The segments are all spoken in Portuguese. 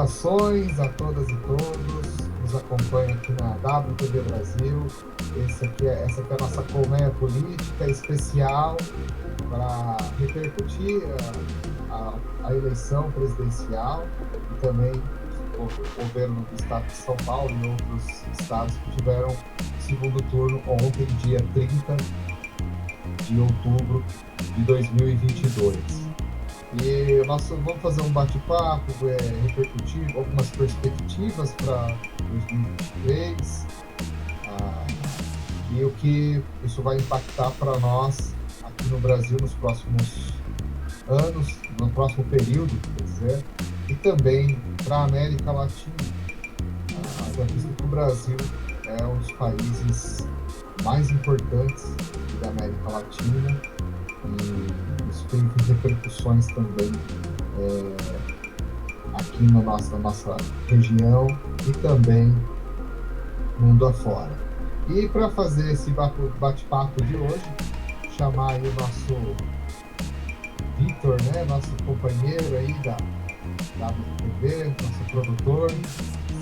Saudações a todas e todos que nos acompanham aqui na WTV Brasil. Essa aqui é a nossa colmeia política especial para repercutir a eleição presidencial e também o governo do estado de São Paulo e outros estados que tiveram segundo turno ontem, dia 30 de outubro de 2022. E nós vamos fazer um bate-papo, repercutir algumas perspectivas para 2023 e o que isso vai impactar para nós aqui no Brasil nos próximos anos, no próximo período, quer dizer, e também para a América Latina. Já visto que o Brasil é um dos países mais importantes da América Latina e isso tem repercussões também aqui na nossa região e também mundo afora. E para fazer esse bate-papo de hoje, chamar aí o nosso Vitor, né, nosso companheiro aí da WTV, nosso produtor,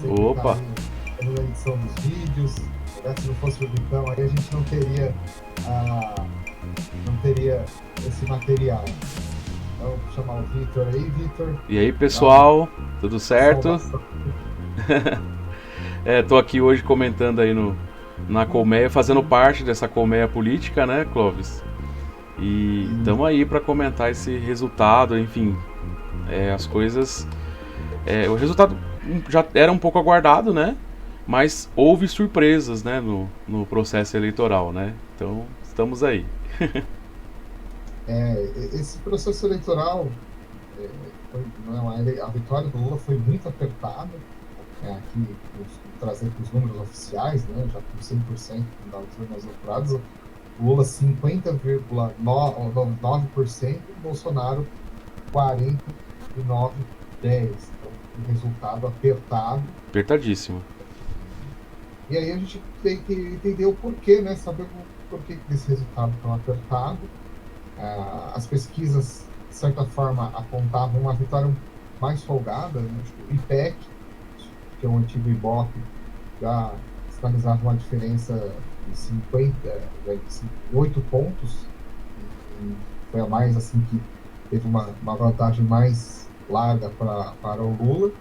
Opa! Tá aí na edição dos vídeos. Se não fosse o Vitão, aí a gente não teria esse material. Então, vou chamar o Vitor aí. Vitor. E aí, pessoal, tudo certo? Tô aqui hoje comentando aí na colmeia, fazendo parte dessa colmeia política, né, Clóvis? E estamos aí para comentar esse resultado, enfim, as coisas... o resultado já era um pouco aguardado, né? Mas houve surpresas, né, no processo eleitoral, né? Então, estamos aí. Esse processo eleitoral, a vitória do Lula foi muito apertada. Aqui, trazer para os números oficiais, né, já com 100% das urnas apuradas, o Lula 50,9%, Bolsonaro 49,10%. Então, um resultado apertado. Apertadíssimo. E aí a gente tem que entender o porquê, né? Saber o porquê desse resultado tão apertado. As pesquisas, de certa forma, apontavam uma vitória mais folgada, né? O IPEC, que é o antigo Ibope, já sinalizava uma diferença de 58 pontos. E foi a mais, assim, que teve uma vantagem mais larga para o Lula.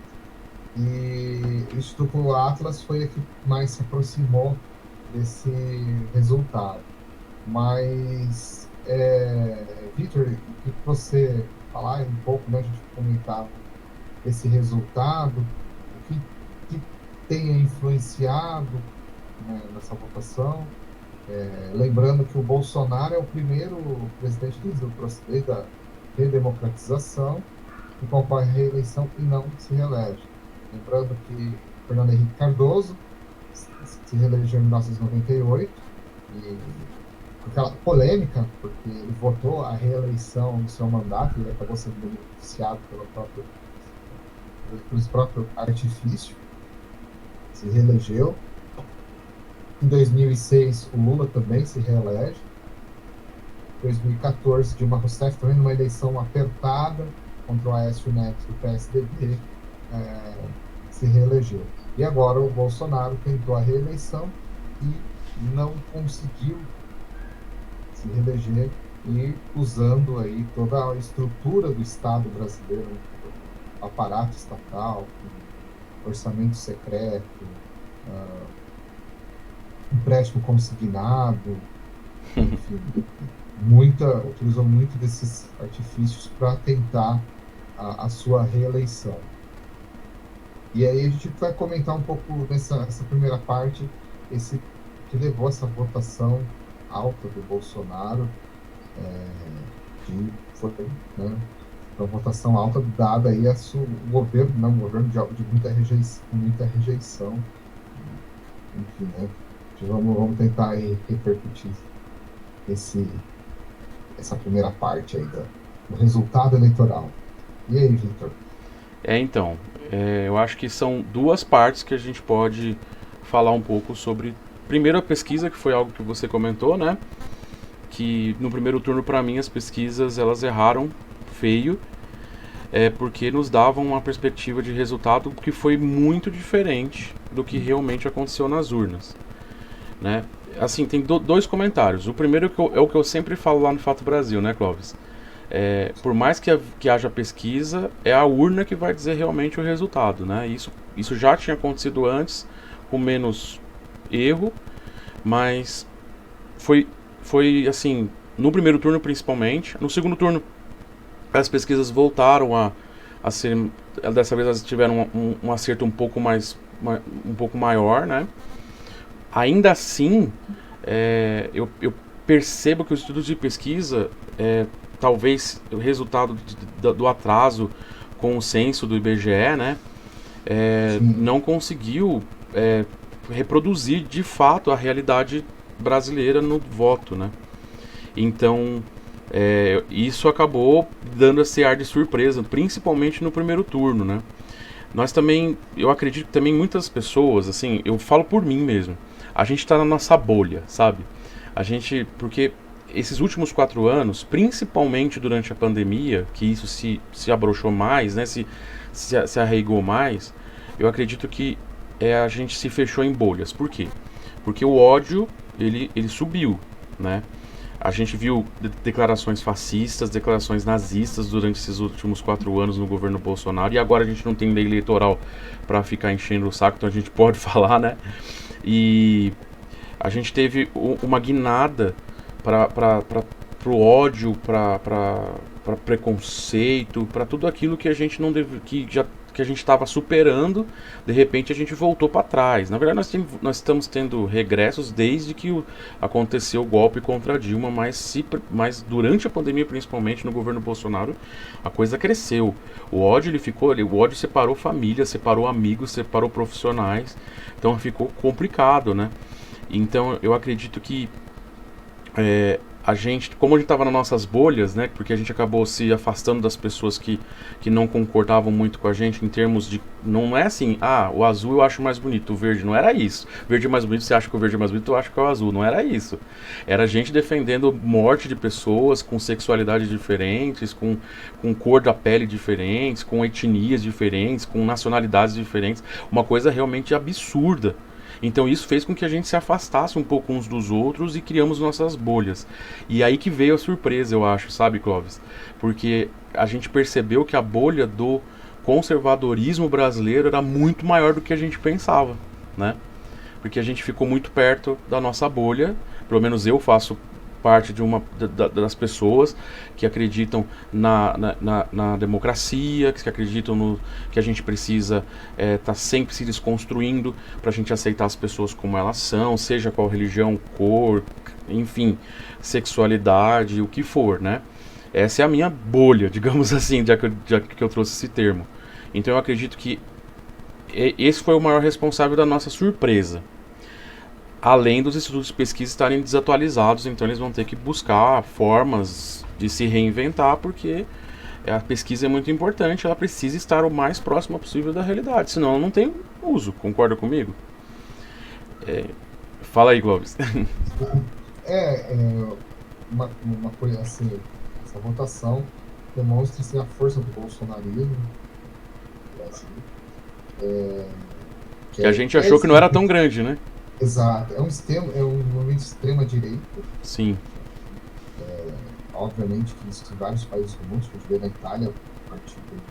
E o Instituto Atlas foi a que mais se aproximou desse resultado. Mas, Vitor, o que você falar um pouco, né, a gente comentar esse resultado, o que tenha influenciado, né, nessa votação? Lembrando que o Bolsonaro é o primeiro presidente do processo da redemocratização que concorre à reeleição e não se reelege. Lembrando que Fernando Henrique Cardoso se reelegeu em 1998 e com aquela polêmica, porque ele votou a reeleição no seu mandato, ele acabou sendo beneficiado pelo próprio artifício, se reelegeu. Em 2006, o Lula também se reelege. Em 2014, Dilma Rousseff também numa eleição apertada contra o Aécio Neves do PSDB, se reelegeu. E agora o Bolsonaro tentou a reeleição e não conseguiu se reeleger, e usando aí toda a estrutura do Estado brasileiro, aparato estatal, orçamento secreto, empréstimo consignado, enfim, utilizou muito desses artifícios para tentar a sua reeleição. E aí a gente vai comentar um pouco nessa primeira parte, que levou essa votação alta do Bolsonaro, foi, né, uma votação alta dada aí um governo de muita rejeição. Enfim, né, vamos tentar aí repercutir essa primeira parte aí do resultado eleitoral. E aí, Vitor? Então, eu acho que são duas partes que a gente pode falar um pouco sobre. Primeiro, a pesquisa, que foi algo que você comentou, né? Que no primeiro turno, para mim, as pesquisas elas erraram feio. porque nos davam uma perspectiva de resultado que foi muito diferente do que realmente aconteceu nas urnas, né? Assim, tem dois comentários. O primeiro é o que eu sempre falo lá no Fato Brasil, né, Clóvis? Por mais que haja pesquisa, é a urna que vai dizer realmente o resultado, né? Isso já tinha acontecido antes, com menos erro, mas foi assim, no primeiro turno principalmente. No segundo turno, as pesquisas voltaram a ser, dessa vez elas tiveram um acerto um pouco maior, né? Ainda assim, eu percebo que os estudos de pesquisa, talvez o resultado do atraso com o censo do IBGE, né, não conseguiu reproduzir de fato a realidade brasileira no voto, né? Então, isso acabou dando esse ar de surpresa, principalmente no primeiro turno, né? Nós também, eu acredito que também muitas pessoas, assim, eu falo por mim mesmo, a gente está na nossa bolha, sabe? Porque esses últimos 4 anos, principalmente durante a pandemia, que isso se abrochou mais, né? Se arraigou mais, eu acredito que a gente se fechou em bolhas. Por quê? Porque o ódio, ele subiu, né? A gente viu declarações fascistas, declarações nazistas durante esses últimos 4 anos no governo Bolsonaro, e agora a gente não tem lei eleitoral para ficar enchendo o saco, então a gente pode falar, né? E a gente teve uma guinada para o ódio, para preconceito, para tudo aquilo que a gente não deve, que a gente estava superando. De repente a gente voltou para trás. Na verdade, nós estamos tendo regressos desde que aconteceu o golpe contra Dilma, mas durante a pandemia, principalmente no governo Bolsonaro, a coisa cresceu. O ódio o ódio separou família, separou amigos, separou profissionais. Então ficou complicado, né? Então eu acredito que como a gente estava nas nossas bolhas, né, porque a gente acabou se afastando das pessoas que não concordavam muito com a gente em termos de, não é assim, o azul eu acho mais bonito, o verde, não era isso. O verde é mais bonito, você acha que o verde é mais bonito, eu acho que é o azul, não era isso. Era gente defendendo morte de pessoas com sexualidades diferentes, com cor da pele diferentes, com etnias diferentes, com nacionalidades diferentes, uma coisa realmente absurda. Então isso fez com que a gente se afastasse um pouco uns dos outros e criamos nossas bolhas. E aí que veio a surpresa, eu acho, sabe, Clóvis? Porque a gente percebeu que a bolha do conservadorismo brasileiro era muito maior do que a gente pensava, né? Porque a gente ficou muito perto da nossa bolha, pelo menos eu faço parte de das pessoas que acreditam na democracia, que acreditam que a gente precisa estar sempre se desconstruindo para a gente aceitar as pessoas como elas são, seja qual religião, cor, enfim, sexualidade, o que for, né? Essa é a minha bolha, digamos assim, já que eu trouxe esse termo. Então eu acredito que esse foi o maior responsável da nossa surpresa. Além dos estudos de pesquisa estarem desatualizados, então eles vão ter que buscar formas de se reinventar, porque a pesquisa é muito importante, ela precisa estar o mais próxima possível da realidade, senão ela não tem uso, concorda comigo? Fala aí, Clóvis. Uma coisa assim, essa votação demonstra assim, a força do bolsonarismo no Brasil. Que a gente achou que não era tão grande, né? Exato, é um movimento de extrema direita. Sim. Obviamente que isso em vários países do mundo, a gente vê na Itália, um partido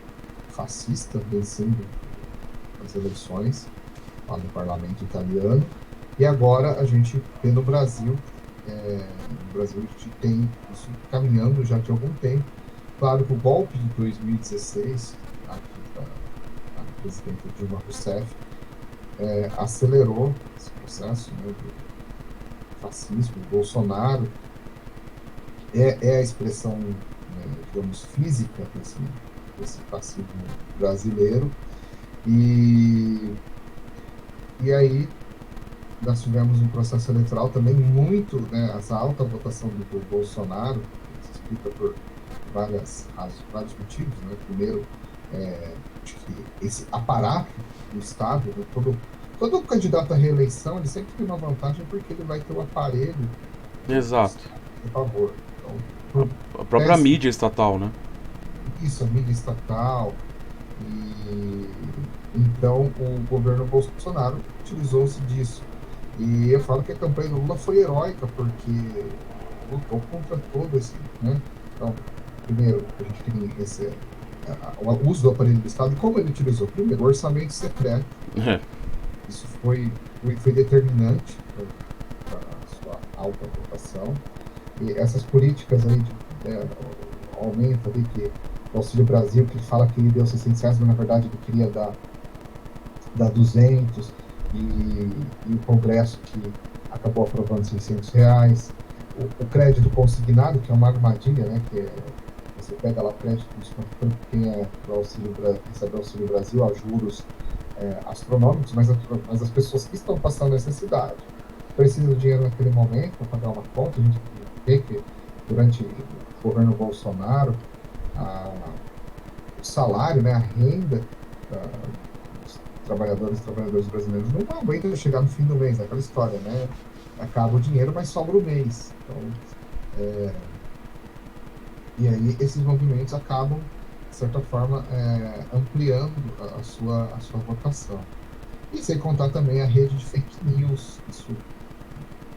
fascista vencendo as eleições lá no parlamento italiano, e agora a gente vê no Brasil, a gente tem isso caminhando já de algum tempo. Claro que o golpe de 2016, a presidenta Dilma Rousseff, acelerou esse processo, né, do fascismo. Bolsonaro é a expressão, né, digamos, física desse fascismo brasileiro, e aí nós tivemos um processo eleitoral também muito, né, essa alta votação do Bolsonaro se explica por vários motivos, né? Primeiro, acho que esse aparato do Estado, né, todo candidato à reeleição, ele sempre tem uma vantagem porque ele vai ter o aparelho. Exato. Por favor. Então, a própria mídia estatal, né? isso, a mídia estatal. E então o governo Bolsonaro utilizou-se disso. E eu falo que a campanha do Lula foi heróica, porque lutou contra todo esse, né? Então, primeiro, a gente tem o uso do aparelho do Estado, e como ele utilizou? Primeiro, o orçamento secreto, É. isso foi determinante para a sua alta votação. E essas políticas aí, aumento ali, que o Auxílio Brasil, que fala que ele deu R$ 600, mas na verdade ele queria dar 200, e o Congresso que acabou aprovando R$ 600. O crédito consignado, que é uma armadilha, né, que você pega lá o crédito, tanto quem é recebe o Auxílio Brasil a juros astronômicos, mas as pessoas que estão passando necessidade precisam do dinheiro naquele momento para pagar uma conta. A gente vê que durante o governo Bolsonaro, a, o salário, né, a renda dos trabalhadores e trabalhadoras brasileiros não aguenta chegar no fim do mês, aquela história, né? Acaba o dinheiro, mas sobra o mês. Então, e aí esses movimentos acabam, de certa forma, ampliando a sua votação. E sem contar também a rede de fake news, isso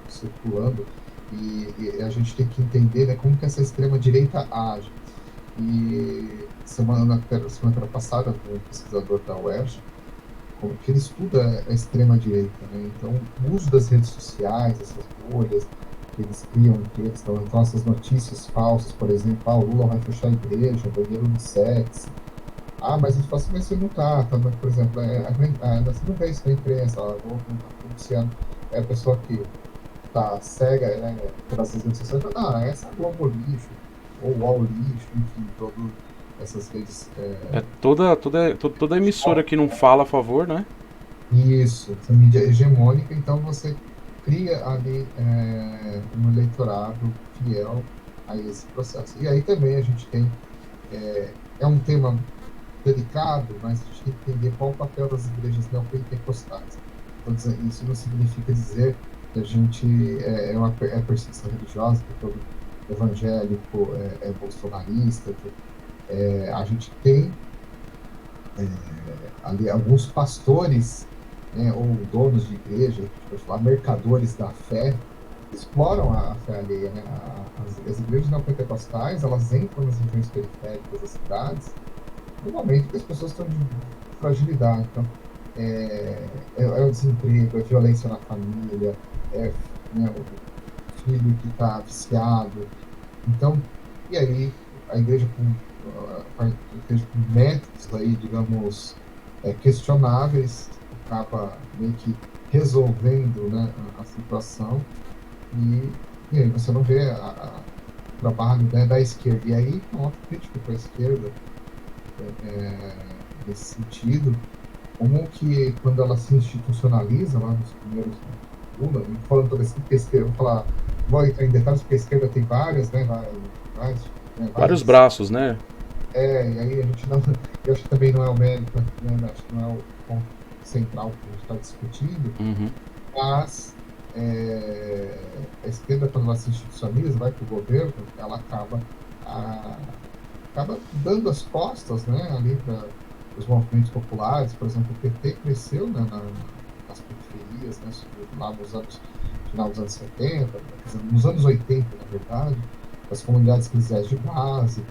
circulando, e a gente tem que entender, né, como que essa extrema-direita age. E semana passada, um pesquisador da UERJ, como que ele estuda a extrema-direita, né? Então, o uso das redes sociais, essas bolhas que eles criam em redes, então essas notícias falsas, por exemplo, o Lula vai fechar a igreja, banheiro unissex. Mas ele fala assim, mas você não por exemplo, você não vê isso na imprensa, vou anunciando, a pessoa que tá cega, né, pelas redes sociais, essa é a Globo Lixo, ou UOL Lixo, enfim, todas essas redes. É toda emissora que não fala a favor, né? Isso, essa mídia hegemônica, então você cria ali um eleitorado fiel a esse processo. E aí também a gente tem, um tema delicado, mas a gente tem que entender qual o papel das igrejas neopentecostais. Então, isso não significa dizer que a gente é perseguição religiosa, que todo evangélico é bolsonarista, que a gente tem ali alguns pastores, né, ou donos de igreja, a gente pode falar mercadores da fé, que exploram a fé alheia, né? As igrejas neopentecostais, elas entram nas regiões periféricas das cidades no momento que as pessoas estão de fragilidade. Então, é o desemprego, é violência na família, né, o filho que está viciado. Então, e aí a igreja com métodos aí, digamos, questionáveis, acaba meio que resolvendo, né, a situação, e aí você não vê o trabalho, né, da esquerda. E aí, uma autocrítica para a esquerda, nesse sentido, como que quando ela se institucionaliza lá nos primeiros Lula, falando toda essa esquerda, vou entrar em detalhes, porque a esquerda tem várias, né, Vários braços, né? E aí a gente não, eu acho que também não é o mérito, né, acho que não é o ponto central que a gente está discutindo, mas a esquerda, quando ela se institucionaliza, vai para o governo, ela acaba dando as costas, né, ali para os movimentos populares. Por exemplo, o PT cresceu, né, nas periferias, né, lá final dos anos 70, nos anos 80, na verdade, as comunidades eclesiais de base,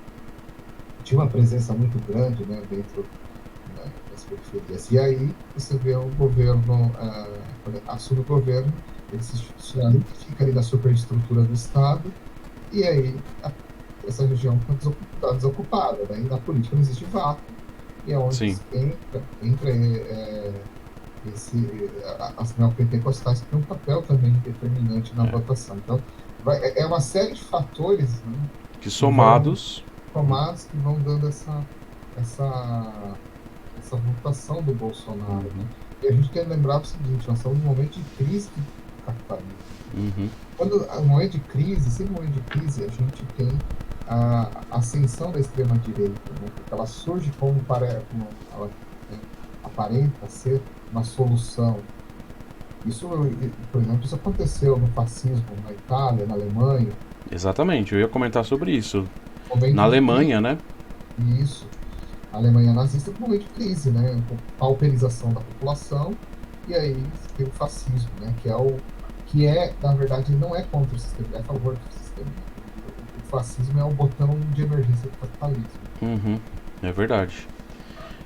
tinha uma presença muito grande, né, dentro, né, das periferias. E aí você vê o governo, quando assume o governo, ele se institucionaliza, fica ali na superestrutura do Estado, e aí essa região está desocupada, né? E na política não existe vácuo, e é onde entra as neopentecostais, que tem um papel também determinante na votação. Então, é uma série de fatores, né, que somados que vão dando essa votação do Bolsonaro, né? E a gente tem que lembrar o seguinte: nós estamos num momento de crise do capitalismo. Quando no momento de crise, sempre no momento de crise, a gente tem a ascensão da extrema-direita, né? Porque ela surge como ela, né, aparenta ser uma solução. Isso, por exemplo, isso aconteceu no fascismo na Itália, na Alemanha. Exatamente, eu ia comentar sobre isso. Na Alemanha, né? Isso. A Alemanha nazista com um momento de crise, né? Com pauperização da população, e aí você tem o fascismo, né? Na verdade, não é contra o sistema, é a favor do sistema. O fascismo é o botão de emergência do capitalismo. Uhum, é verdade.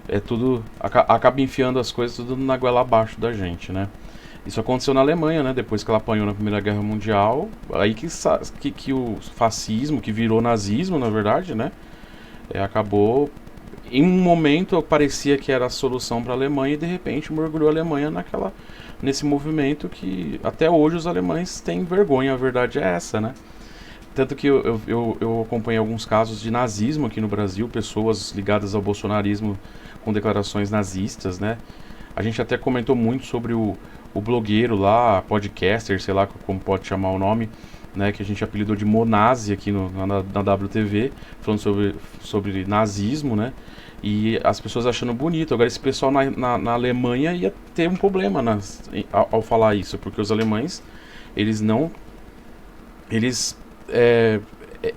É tudo. Acaba enfiando as coisas tudo na goela abaixo da gente, né? Isso aconteceu na Alemanha, né? Depois que ela apanhou na Primeira Guerra Mundial. Aí que o fascismo, que virou nazismo, na verdade, né? Acabou. Em um momento parecia que era a solução para a Alemanha e de repente mergulhou a Alemanha nesse movimento que até hoje os alemães têm vergonha, a verdade é essa, né? Tanto que eu acompanhei alguns casos de nazismo aqui no Brasil, pessoas ligadas ao bolsonarismo com declarações nazistas, né? A gente até comentou muito sobre o blogueiro lá, podcaster, sei lá como pode chamar o nome, né? Que a gente apelidou de Monazi aqui na WTV, falando sobre nazismo, né? E as pessoas achando bonito. Agora, esse pessoal na Alemanha ia ter um problema ao falar isso, porque os alemães, eles não. Eles.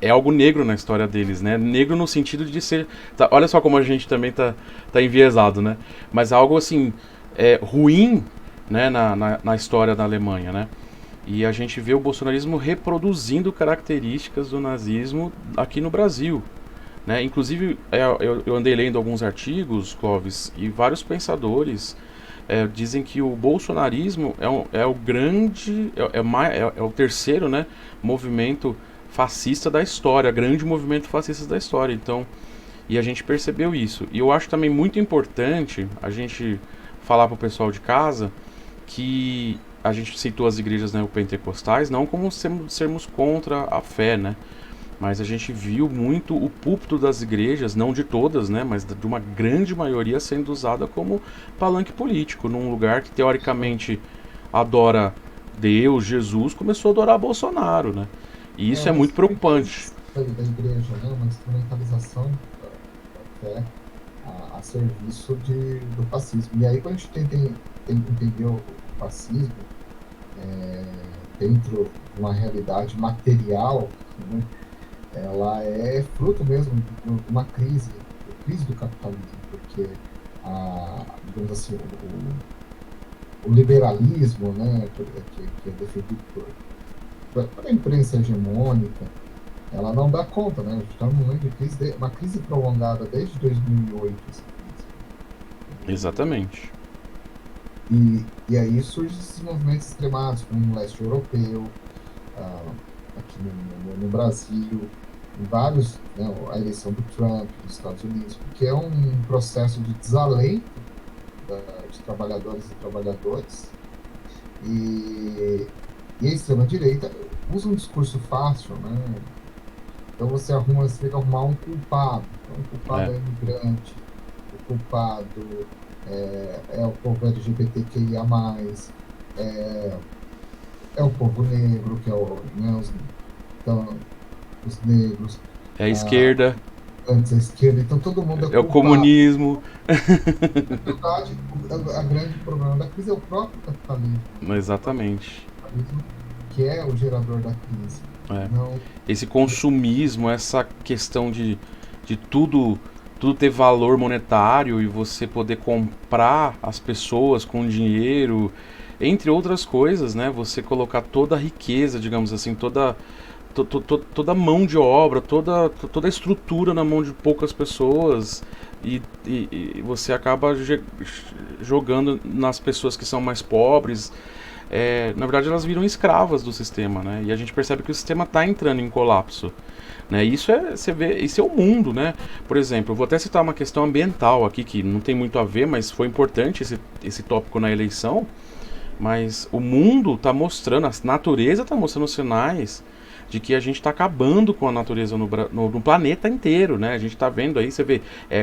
É algo negro na história deles, né? Negro no sentido de ser. Tá, olha só como a gente também tá enviesado, né? Mas algo assim. Ruim, né? Na história da Alemanha, né? E a gente vê o bolsonarismo reproduzindo características do nazismo aqui no Brasil. Né? Inclusive, eu andei lendo alguns artigos, Clóvis, e vários pensadores dizem que o bolsonarismo é o grande, é o terceiro, né, movimento fascista da história, grande movimento fascista da história. Então, e a gente percebeu isso. E eu acho também muito importante a gente falar para o pessoal de casa que a gente citou as igrejas neopentecostais não como sermos contra a fé, né? Mas a gente viu muito o púlpito das igrejas, não de todas, né, mas de uma grande maioria sendo usada como palanque político, num lugar que teoricamente adora Deus, Jesus, começou a adorar Bolsonaro, né? E isso é Uma muito preocupante. da igreja, né? Uma instrumentalização da fé a serviço do fascismo. E aí, quando a gente tenta entender o fascismo dentro de uma realidade material, né? Ela é fruto mesmo de uma crise do capitalismo, porque digamos assim, o liberalismo, né, que é defendido por a imprensa hegemônica, ela não dá conta, né? A gente está num momento de crise, uma crise prolongada desde 2008. Essa crise. Exatamente. E aí surgem esses movimentos extremados, como no leste europeu, aqui no Brasil, em vários, né, a eleição do Trump nos Estados Unidos, porque é um processo de desalento de trabalhadoras e trabalhadores, e a extrema-direita usa um discurso fácil, né? Então você tem que arrumar um culpado. Então, o culpado é imigrante, o culpado é o povo LGBTQIA+, é o povo negro, que é né, os negros, É a esquerda. antes a esquerda, então todo mundo é É o culpado. comunismo. Na verdade, a grande problema da crise é o próprio capitalismo. Exatamente. O capitalismo que é o gerador da crise. Não... Esse consumismo, essa questão de tudo ter valor monetário e você poder comprar as pessoas com dinheiro, entre outras coisas, né? Você colocar toda a riqueza, digamos assim, toda a mão de obra, toda a estrutura na mão de poucas pessoas e você acaba jogando nas pessoas que são mais pobres. Na verdade, elas viram escravas do sistema, né? E a gente percebe que o sistema está entrando em colapso. Né? Isso é o mundo, né? Por exemplo, eu vou até citar uma questão ambiental aqui que não tem muito a ver, mas foi importante esse tópico na eleição. Mas o mundo está mostrando, a natureza está mostrando sinais de que a gente está acabando com a natureza no planeta inteiro, né? A gente está vendo aí, você vê,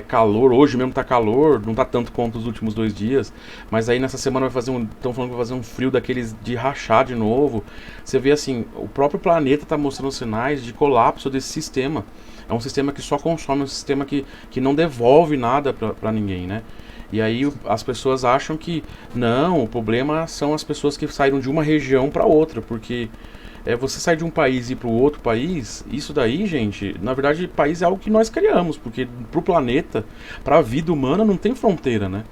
calor, hoje mesmo está calor, não está tanto quanto os últimos 2 dias, mas aí nessa semana estão falando que vai fazer um frio daqueles de rachar de novo. Você vê assim, o próprio planeta está mostrando sinais de colapso desse sistema. É um sistema que só consome, um sistema que não devolve nada para ninguém, né? E aí as pessoas acham que não, o problema são as pessoas que saíram de uma região para outra, porque você sai de um país e ir para o outro país, isso daí, gente, na verdade, país é algo que nós criamos, porque pro planeta, para a vida humana, não tem fronteira, né?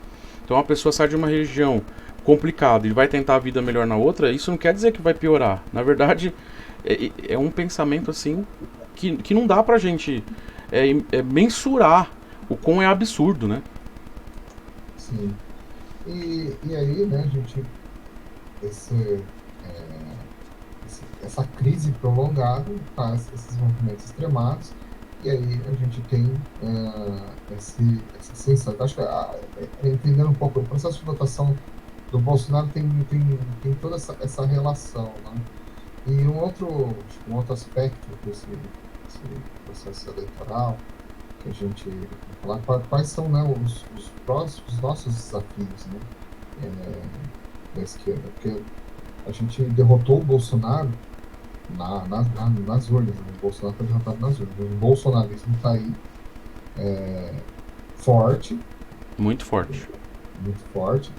Então, uma pessoa sai de uma região complicada e vai tentar a vida melhor na outra, isso não quer dizer que vai piorar. Na verdade, é um pensamento assim que não dá pra gente mensurar o quão é absurdo, né? Sim. E aí, né, a gente, esse, essa crise prolongada faz esses movimentos extremados, e aí a gente tem essa sensação. Acho que, entendendo um pouco, o processo de votação do Bolsonaro tem toda essa relação, né? E um outro aspecto desse processo eleitoral que a gente vai falar, quais são, né, os nossos desafios, né, da esquerda, porque a gente derrotou o Bolsonaro nas urnas, né? O Bolsonaro foi derrotado nas urnas. O bolsonarismo está aí, forte, Muito forte. muito forte,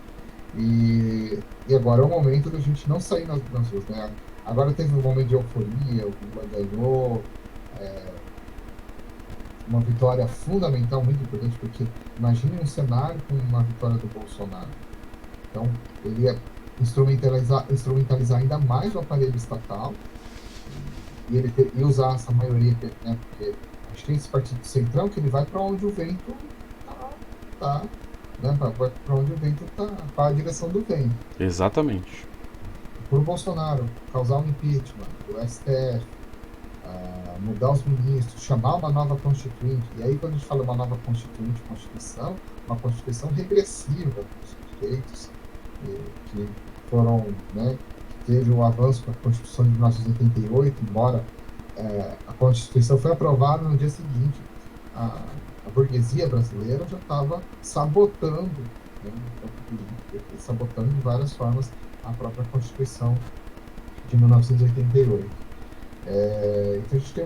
e agora é o momento da gente não sair nas ruas, né? Agora teve um momento de euforia, o Lula ganhou, uma vitória fundamental, muito importante, porque imagine um cenário com uma vitória do Bolsonaro. Então, ele ia instrumentalizar ainda mais o aparelho estatal, e ele ia usar essa maioria, né, porque a gente tem esse partido centrão que ele vai para onde o vento tá, né, para onde o vento está, para a direção do vento. Exatamente. Para o Bolsonaro causar um impeachment do STF, mudar os ministros, chamar uma nova constituinte, e aí quando a gente fala uma nova constituição, uma constituição regressiva dos direitos que foram, né, teve um avanço para a Constituição de 1988, embora a Constituição foi aprovada no dia seguinte, a burguesia brasileira já estava sabotando, né, sabotando de várias formas a própria Constituição de 1988. Então a gente tem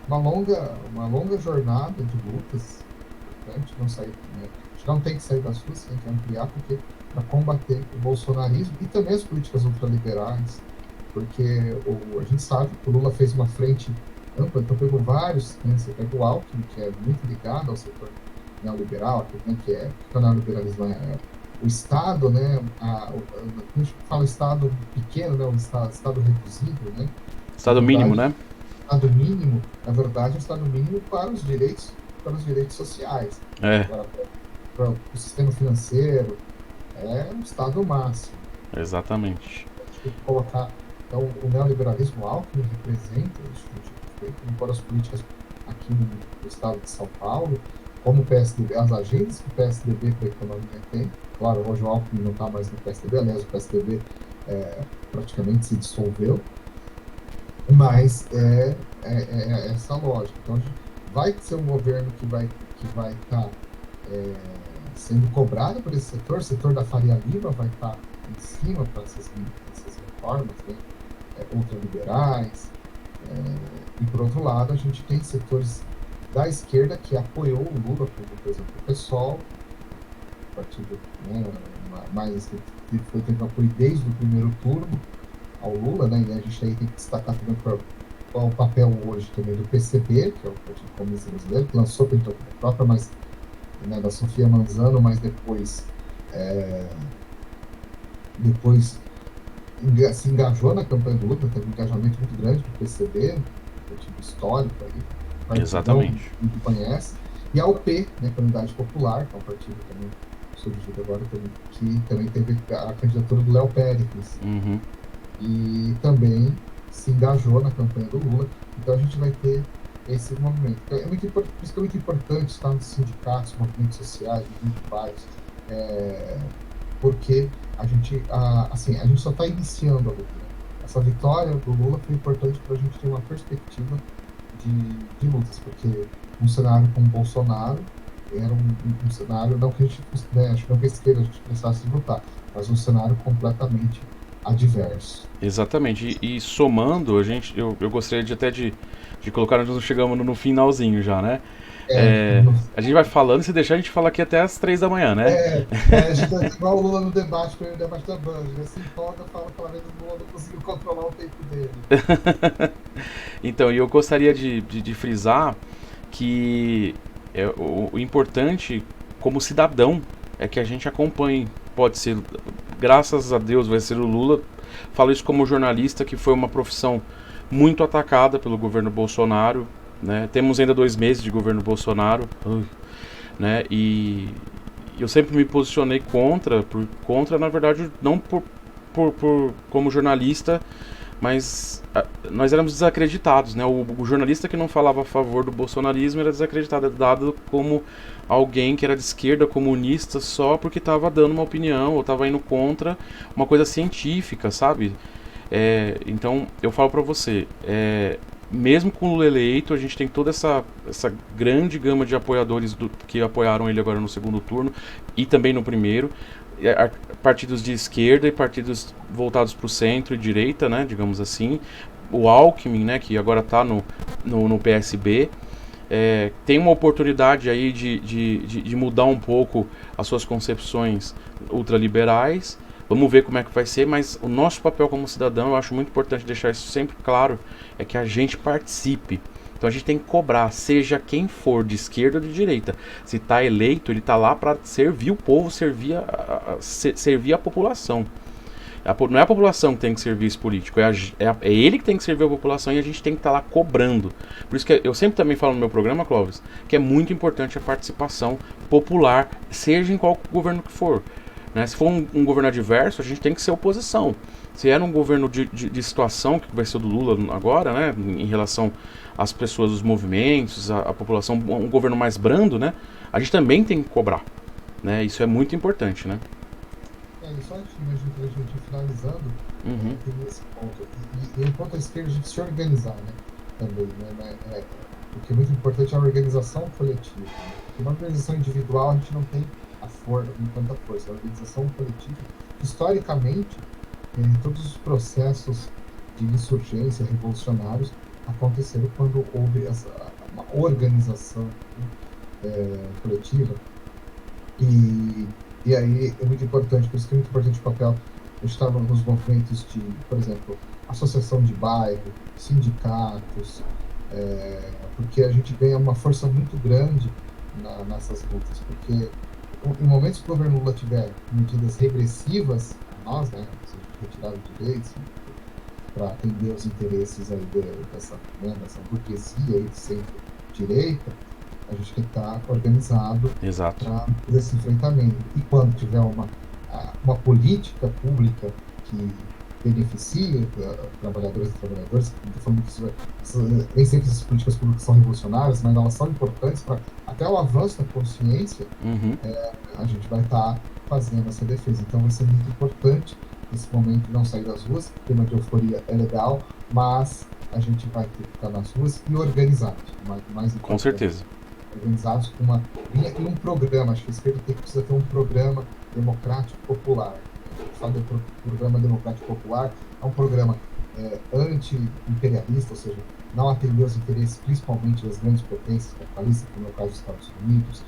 uma longa jornada de lutas, né? A gente não sai, né? A gente não tem que sair das ruas, tem que ampliar, porque para combater o bolsonarismo e também as políticas ultraliberais, porque a gente sabe que o Lula fez uma frente ampla, então pegou vários, né? Você pega o Alckmin, que é muito ligado ao setor neoliberal, né? Que o neoliberalismo o Estado, né? A gente fala Estado pequeno, né? O Estado reduzido, né? Estado mínimo, né? Estado mínimo, na verdade, é um Estado mínimo para os direitos sociais. Para o sistema financeiro, é um Estado máximo. Exatamente. A gente tem que colocar. Então, o neoliberalismo Alckmin representa isso, embora as políticas aqui no estado de São Paulo, como o PSDB, as agendas que o PSDB para a economia tem. Claro, hoje o Alckmin não está mais no PSDB, aliás, o PSDB praticamente se dissolveu. Mas essa lógica. Então, a gente vai ser um governo que vai estar sendo cobrado por esse setor. O setor da Faria Lima vai estar em cima para essas reformas, né, ultraliberais. E, por outro lado, a gente tem setores da esquerda que apoiou o Lula, como, por exemplo, o PSOL, o partido, né, mais que teve apoio desde o primeiro turno ao Lula, né? E a gente aí tem que destacar também qual o papel hoje também do PCB, que é o Partido Comunista Brasileiro, que lançou pela própria, mas, né, da Sofia Manzano, mas depois se engajou na campanha do Lula, teve um engajamento muito grande do PCB, um partido histórico aí, exatamente, que conhece, e a UP, né, a Unidade Popular, que é um partido também surgido agora, que também teve a candidatura do Léo Péricles. Uhum. E também se engajou na campanha do Lula. Então a gente vai ter esse movimento. Então, por isso que é muito importante estar nos sindicatos, movimentos sociais, municipais, porque a gente só está iniciando a luta. Essa vitória do Lula foi importante para a gente ter uma perspectiva de lutas, porque um cenário com o Bolsonaro era um cenário, não que a gente, né, acho que não que a esquerda a gente precisasse lutar, mas um cenário completamente adverso. Exatamente. E somando, eu gostaria de colocar, nós chegamos no finalzinho já, né? não, A gente vai falando, se deixar a gente fala aqui até as 3 da manhã, né? a gente tá igual o Lula no debate, foi o debate da Band, ele se empolga, fala pela vez do Lula, não conseguiu controlar o tempo dele. Então, e eu gostaria de frisar que o importante como cidadão é que a gente acompanhe. Pode ser, graças a Deus, vai ser o Lula. Falo isso como jornalista, que foi uma profissão muito atacada pelo governo Bolsonaro, né? Temos ainda 2 meses de governo Bolsonaro, né? E eu sempre me posicionei contra, na verdade, não por como jornalista, mas nós éramos desacreditados, né? O jornalista que não falava a favor do bolsonarismo era desacreditado, dado como alguém que era de esquerda, comunista, só porque estava dando uma opinião ou estava indo contra uma coisa científica, sabe? Então, eu falo pra você, mesmo com o Lula eleito, a gente tem toda essa grande gama de apoiadores que apoiaram ele agora no segundo turno e também no primeiro, partidos de esquerda e partidos voltados para o centro e direita, né, digamos assim. O Alckmin, né, que agora está no PSB, tem uma oportunidade aí de mudar um pouco as suas concepções ultraliberais. Vamos ver como é que vai ser, mas o nosso papel como cidadão, eu acho muito importante deixar isso sempre claro, é que a gente participe. Então a gente tem que cobrar, seja quem for, de esquerda ou de direita. Se está eleito, ele está lá para servir o povo, servir a população. Não é a população que tem que servir esse político, é ele que tem que servir a população e a gente tem que estar lá cobrando. Por isso que eu sempre também falo no meu programa, Clóvis, que é muito importante a participação popular, seja em qual governo que for. Né? Se for um governo adverso, a gente tem que ser oposição. Se era um governo de situação, que vai ser o do Lula agora, né, em relação às pessoas, os movimentos, a população, um governo mais brando, né, a gente também tem que cobrar. Né? Isso é muito importante, né? Só antes de a gente finalizando, tem esse ponto. E enquanto a esquerda, a gente se organizar, né, também, né, porque é muito importante a organização coletiva. Né? Porque uma organização individual, a gente não tem tanta força. A organização coletiva, historicamente, todos os processos de insurgência revolucionários aconteceram quando houve uma organização coletiva. E aí é muito importante, por isso que é muito importante o papel. Eu estava nos movimentos de, por exemplo, associação de bairro, sindicatos, porque a gente ganha uma força muito grande nessas lutas, porque em momentos que o governo Lula tiver medidas regressivas a nós, né, retirada de direitos, para atender os interesses aí dessa burguesia aí de centro-direita, a gente tem que estar organizado para fazer esse enfrentamento. E quando tiver uma política pública que beneficia trabalhadoras e trabalhadores, nem sempre essas políticas públicas são revolucionárias, mas elas são importantes para até o avanço da consciência, a gente vai estar fazendo essa defesa. Então vai ser muito importante nesse momento não sair das ruas, o clima de euforia é legal, mas a gente vai ter que ficar nas ruas e organizados, mais importante. Com certeza. Organizados com uma linha e um programa. Acho que a esquerda precisa ter um programa democrático popular. Sabe, o programa democrático popular é um programa anti-imperialista, ou seja, não atender aos interesses principalmente das grandes potências capitalistas, como é o caso dos Estados Unidos,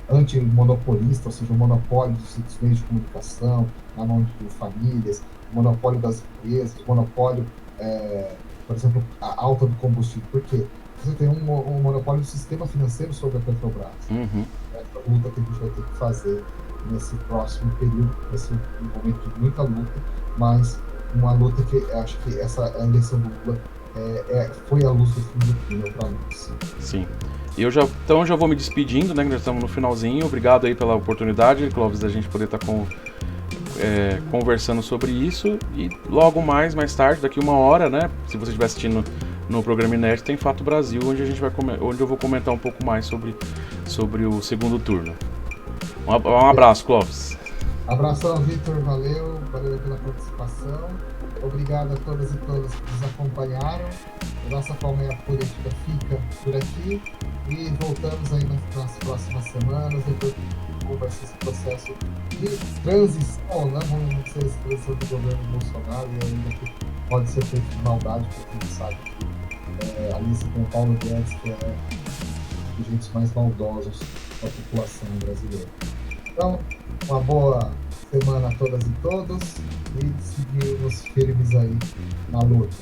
anti-monopolista, ou seja, o monopólio dos meios de comunicação na mão de famílias, o monopólio das empresas, o monopólio, por exemplo, a alta do combustível. Por quê? Você tem um monopólio do sistema financeiro sobre a Petrobras. Essa luta que a gente vai ter que fazer nesse próximo período, vai ser um momento de muita luta, mas uma luta que acho que a eleição do Lula foi a luz do fim do túnel para nós. Sim. Então eu já vou me despedindo, né? Já estamos no finalzinho. Obrigado aí pela oportunidade, Clóvis, da gente poder estar conversando sobre isso. E logo mais tarde, daqui 1 hora, né? Se você estiver assistindo no programa Inédito, tem Fato Brasil, onde eu vou comentar um pouco mais sobre o segundo turno. Um abraço, Clóvis. Abração, Vitor, valeu pela participação. Obrigado a todas e todos que nos acompanharam. A nossa colmeia política fica por aqui e voltamos aí nas próximas semanas. Depois como vai ser esse processo de transição, né? Vamos ser essa transição do governo Bolsonaro e ainda que pode ser feito de maldade, porque a gente sabe que ali você tem o Paulo Guedes, que jeitos mais maldosos da população brasileira. Então, uma boa semana a todas e todos e seguimos firmes aí na luta.